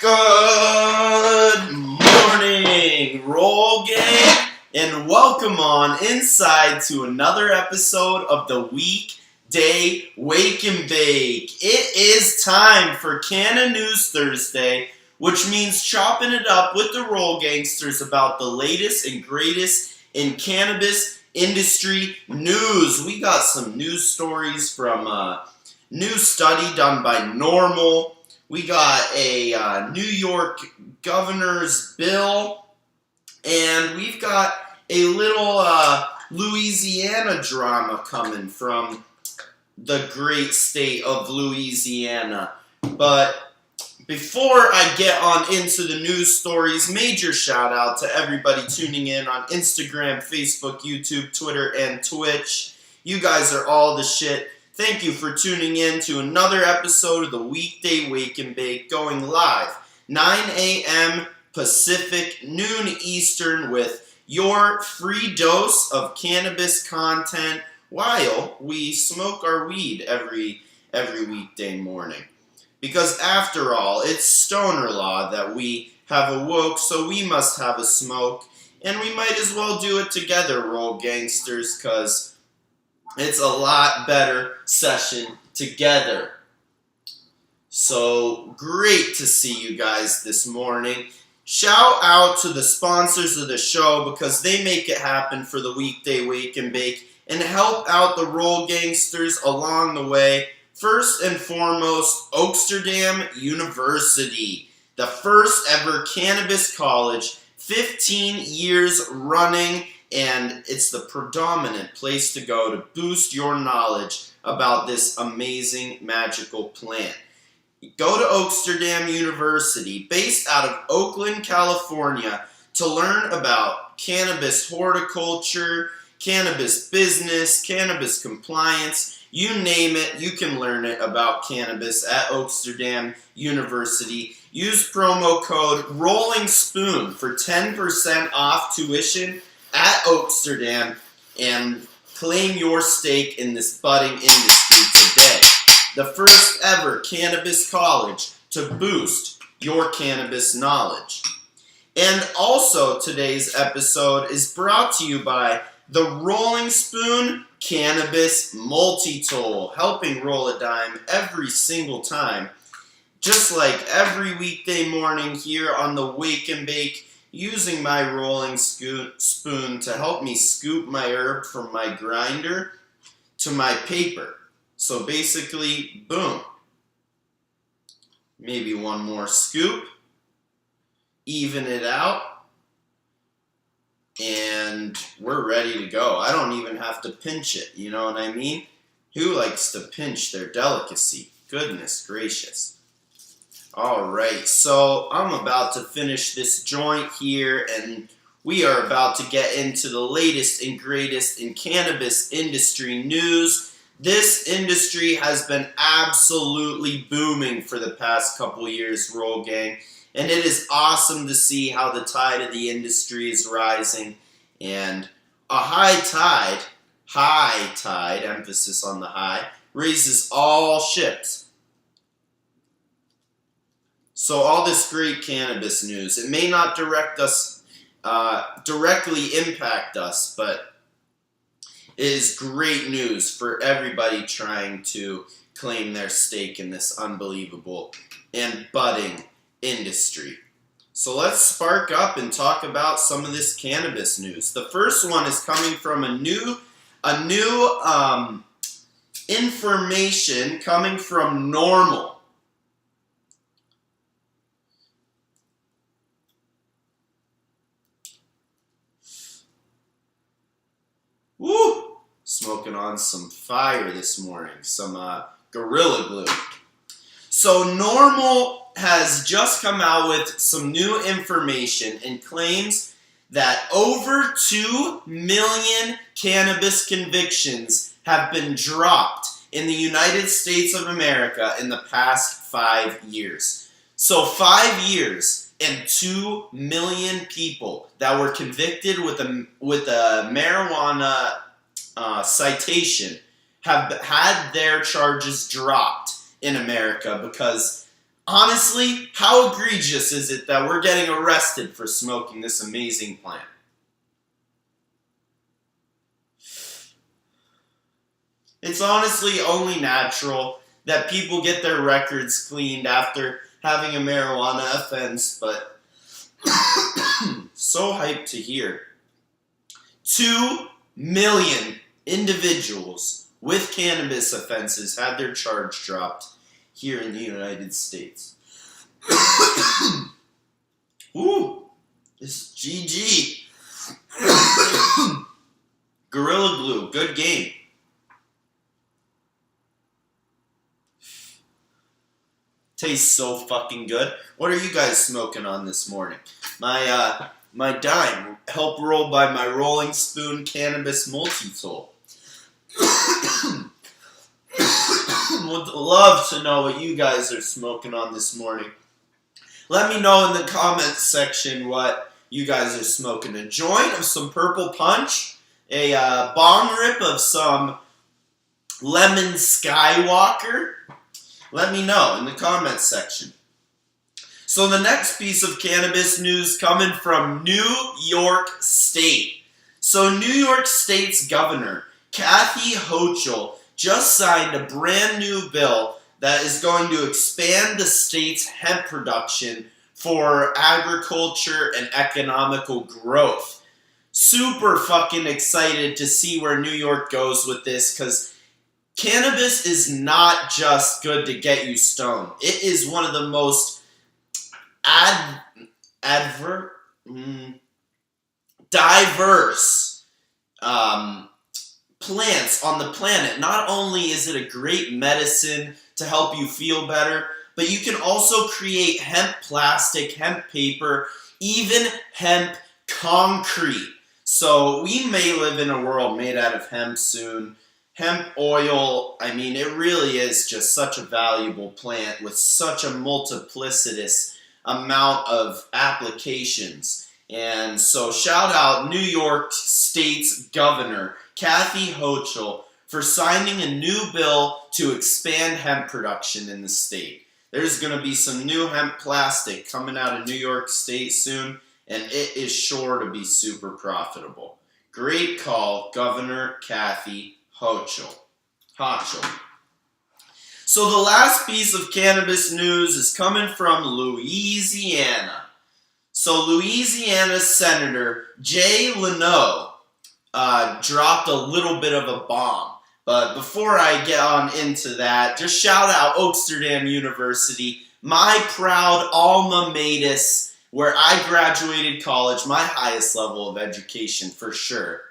Good morning, Roll Gang, and welcome on inside to another episode of the Weekday Wake and Bake. It is time for Canna News Thursday, which means chopping it up with the Roll Gangsters about the latest and greatest in cannabis industry news. We got some news stories from a new study done by Normal. We got a New York governor's bill, and we've got a little Louisiana drama coming from the great state of Louisiana. But before I get on into the news stories, major shout out to everybody tuning in on Instagram, Facebook, YouTube, Twitter, and Twitch. You guys are all the shit. Thank you for tuning in to another episode of the Weekday Wake and Bake, going live 9 a.m. Pacific, noon Eastern, with your free dose of cannabis content while we smoke our weed every weekday morning. Because after all, it's stoner law that we have awoke, so we must have a smoke, and we might as well do it together, Roll Gangsters, because it's a lot better session together. So great to see you guys this morning. Shout out to the sponsors of the show because they make it happen for the Weekday Wake and Bake and help out the Roll Gangsters along the way. First and foremost, WWnB University, the first ever cannabis college, 15 years running, and it's the predominant place to go to boost your knowledge about this amazing, magical plant. Go to WWnB University, based out of Oakland, California, to learn about cannabis horticulture, cannabis business, cannabis compliance. You name it, you can learn it about cannabis at WWnB University. Use promo code ROLLINGSPOON for 10% off tuition at WWnB and claim your stake in this budding industry today. The first ever cannabis college to boost your cannabis knowledge. And also today's episode is brought to you by the Rolling Spoon Cannabis Multi-Tool, helping roll a dime every single time. Just like every weekday morning here on the Wake and Bake, using my rolling spoon to help me scoop my herb from my grinder to my paper. So basically, boom. Maybe one more scoop. Even it out. And we're ready to go. I don't even have to pinch it, you know what I mean? Who likes to pinch their delicacy? Goodness gracious. Alright, so I'm about to finish this joint here, and we are about to get into the latest and greatest in cannabis industry news. This industry has been absolutely booming for the past couple years, Roll Gang, and it is awesome to see how the tide of the industry is rising, and a high tide, emphasis on the high, raises all ships. So all this great cannabis news, it may not directly impact us, but it is great news for everybody trying to claim their stake in this unbelievable and budding industry. So let's spark up and talk about some of this cannabis news. The first one is coming from a new information coming from Normal. Woo! Smoking on some fire this morning, some Gorilla Glue. So Normal has just come out with some new information and claims that over 2 million cannabis convictions have been dropped in the United States of America in the past 5 years. So 5 years and 2 million people that were convicted with a marijuana citation have had their charges dropped in America because Honestly, how egregious is it that we're getting arrested for smoking this amazing plant? It's honestly only natural that people get their records cleaned after having a marijuana offense, but so hyped to hear. 2 million individuals with cannabis offenses had their charge dropped here in the United States. Ooh, this is GG. Gorilla Glue, good game. Tastes so fucking good. What are you guys smoking on this morning? My dime, helped rolled by my Rolling Spoon Cannabis Multi-Tool. Would love to know what you guys are smoking on this morning. Let me know in the comments section what you guys are smoking. A joint of some Purple Punch, a bong rip of some Lemon Skywalker. Let me know in the comments section. So the next piece of cannabis news coming from New York State. So New York State's governor, Kathy Hochul, just signed a brand new bill that is going to expand the state's hemp production for agriculture and economical growth. Super fucking excited to see where New York goes with this, because cannabis is not just good to get you stoned. It is one of the most diverse plants on the planet. Not only is it a great medicine to help you feel better, but you can also create hemp plastic, hemp paper, even hemp concrete. So we may live in a world made out of hemp soon. Hemp oil, I mean, it really is just such a valuable plant with such a multiplicitous amount of applications. And so shout out New York State's governor, Kathy Hochul, for signing a new bill to expand hemp production in the state. There's going to be some new hemp plastic coming out of New York State soon, and it is sure to be super profitable. Great call, Governor Kathy Hochul. So the last piece of cannabis news is coming from Louisiana. So Louisiana Senator Jay Leno dropped a little bit of a bomb. But before I get on into that, just shout out Oaksterdam University, my proud alma mater, where I graduated college, my highest level of education for sure.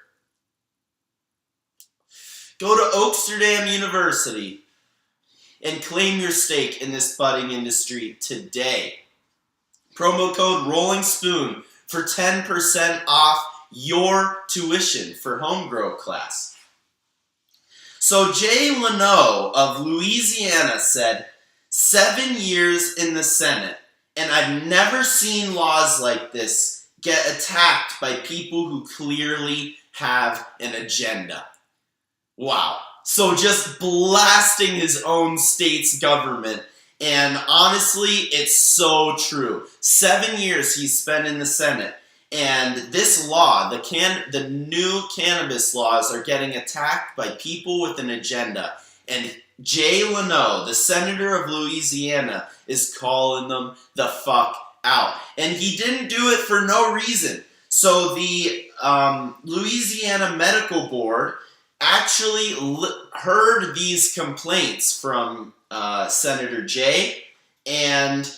Go to Oaksterdam University and claim your stake in this budding industry today. Promo code Rolling Spoon for 10% off your tuition for homegrown class. So Jay Leno of Louisiana said, 7 years in the Senate, and I've never seen laws like this get attacked by people who clearly have an agenda. Wow. So just blasting his own state's government. And honestly, it's so true. 7 years he's spent in the Senate. And this law, the new cannabis laws, are getting attacked by people with an agenda. And Jay Leno, the senator of Louisiana, is calling them the fuck out. And he didn't do it for no reason. So the Louisiana Medical Board actually heard these complaints from Senator Jay and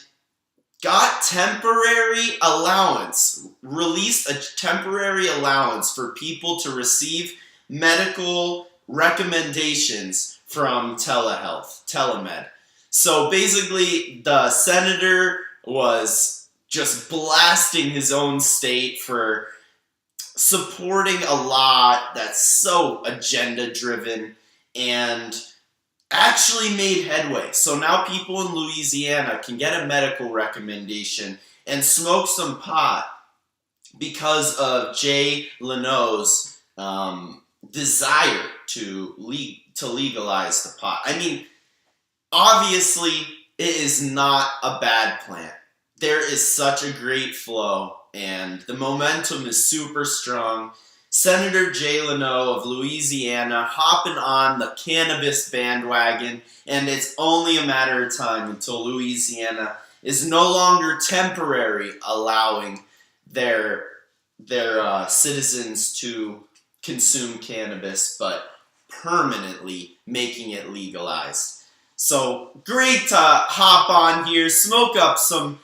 got temporary allowance, released a temporary allowance for people to receive medical recommendations from telemed. So basically, the senator was just blasting his own state for supporting a law that's so agenda-driven and actually made headway. So now people in Louisiana can get a medical recommendation and smoke some pot because of Jay Leno's desire to legalize the pot. I mean, obviously, it is not a bad plant. There is such a great flow, and the momentum is super strong. Senator Jay Leno of Louisiana hopping on the cannabis bandwagon, and it's only a matter of time until Louisiana is no longer temporary allowing their citizens to consume cannabis, but permanently making it legalized. So great to hop on here, smoke up some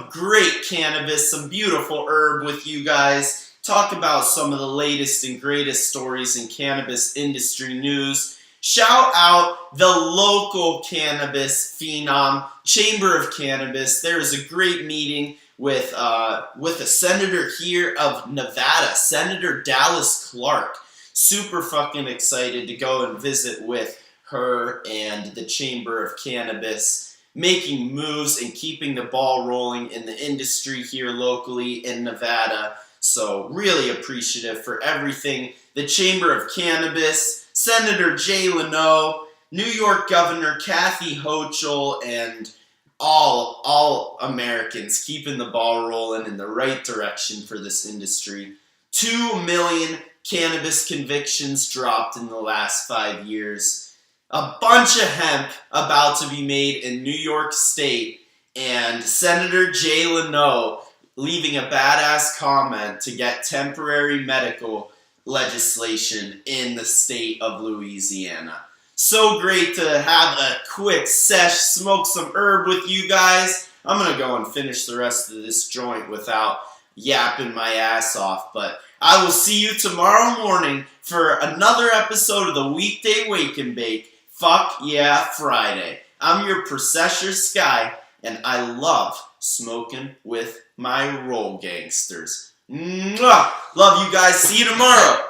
great cannabis, some beautiful herb with you guys, talk about some of the latest and greatest stories in cannabis industry news. Shout out the local cannabis phenom, Chamber of Cannabis. There is a great meeting with a senator here of Nevada, Senator Dallas Clark. Super fucking excited to go and visit with her and the Chamber of Cannabis, making moves and keeping the ball rolling in the industry here locally in Nevada. So really appreciative for everything the Chamber of Cannabis, Senator Jay Leno, New York Governor Kathy Hochul, and all Americans keeping the ball rolling in the right direction for this industry. 2 million cannabis convictions dropped in the last 5 years. A bunch of hemp about to be made in New York State, and Senator Jay Leno leaving a badass comment to get temporary medical legislation in the state of Louisiana. So great to have a quick sesh, smoke some herb with you guys. I'm going to go and finish the rest of this joint without yapping my ass off, but I will see you tomorrow morning for another episode of the Weekday Wake and Bake. Fuck yeah, Friday. I'm your Processor Sky, and I love smoking with my roll gangsters. Mwah! Love you guys. See you tomorrow.